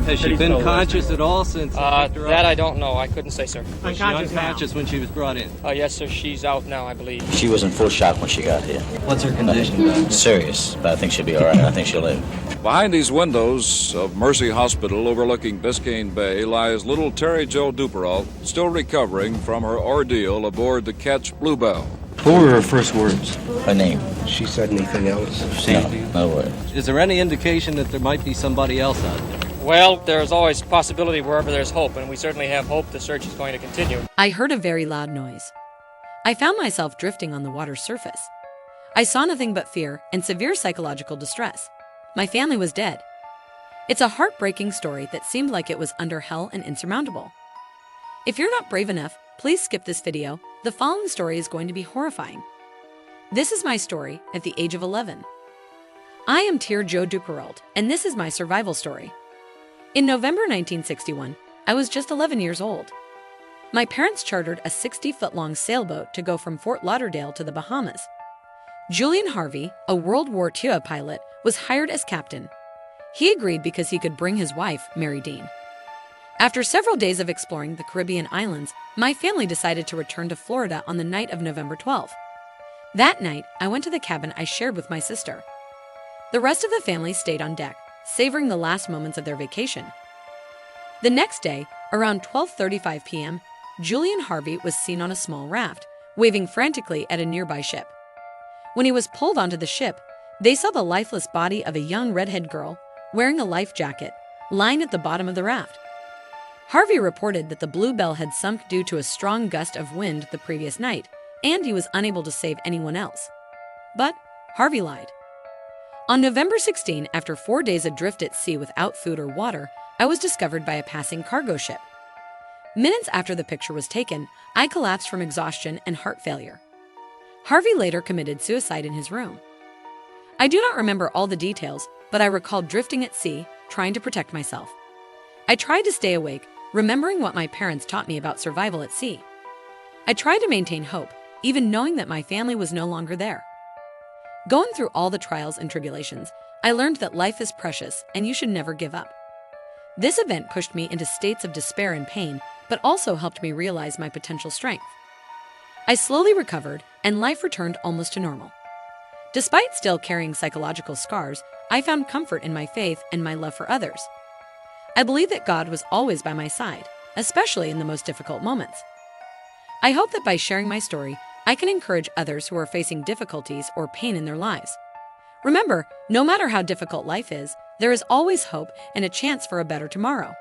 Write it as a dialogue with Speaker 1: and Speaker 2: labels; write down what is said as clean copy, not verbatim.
Speaker 1: Has she been conscious at all since?
Speaker 2: That I don't know. I couldn't say, sir.
Speaker 1: Was she unconscious when she was brought in?
Speaker 2: Yes, sir. She's out now, I believe.
Speaker 3: She was in full shock when she got here.
Speaker 1: What's her condition?
Speaker 3: Serious, but I think she'll be all right. I think she'll live.
Speaker 4: Behind these windows of Mercy Hospital overlooking Biscayne Bay lies little Tere Jo Duperrault, still recovering from her ordeal aboard the Catch Bluebell.
Speaker 5: What were her first words?
Speaker 3: Her name?
Speaker 5: She said anything else?
Speaker 3: No words.
Speaker 1: Is there any indication that there might be somebody else out there?
Speaker 2: Well, there's always possibility wherever there's hope, and we certainly have hope the search is going to continue.
Speaker 6: I heard a very loud noise. I found myself drifting on the water's surface. I saw nothing but fear and severe psychological distress. My family was dead. It's a heartbreaking story that seemed like it was under hell and insurmountable. If you're not brave enough, please skip this video. The following story is going to be horrifying. This is my story at the age of 11. I am Tere Jo Duperrault, and this is my survival story. In November 1961, I was just 11 years old. My parents chartered a 60-foot-long sailboat to go from Fort Lauderdale to the Bahamas. Julian Harvey, a World War II pilot, was hired as captain. He agreed because he could bring his wife, Mary Dean. After several days of exploring the Caribbean islands, my family decided to return to Florida on the night of November 12th. That night, I went to the cabin I shared with my sister. The rest of the family stayed on deck, savoring the last moments of their vacation. The next day, around 12:35 p.m., Julian Harvey was seen on a small raft, waving frantically at a nearby ship. When he was pulled onto the ship, they saw the lifeless body of a young redhead girl wearing a life jacket, lying at the bottom of the raft. Harvey reported that the Bluebell had sunk due to a strong gust of wind the previous night, and he was unable to save anyone else. But Harvey lied. On November 16, after 4 days adrift at sea without food or water, I was discovered by a passing cargo ship. Minutes after the picture was taken, I collapsed from exhaustion and heart failure. Harvey later committed suicide in his room. I do not remember all the details, but I recall drifting at sea, trying to protect myself. I tried to stay awake, remembering what my parents taught me about survival at sea. I tried to maintain hope, even knowing that my family was no longer there. Going through all the trials and tribulations, I learned that life is precious and you should never give up. This event pushed me into states of despair and pain, but also helped me realize my potential strength. I slowly recovered, and life returned almost to normal. Despite still carrying psychological scars, I found comfort in my faith and my love for others. I believe that God was always by my side, especially in the most difficult moments. I hope that by sharing my story, I can encourage others who are facing difficulties or pain in their lives. Remember, no matter how difficult life is, there is always hope and a chance for a better tomorrow.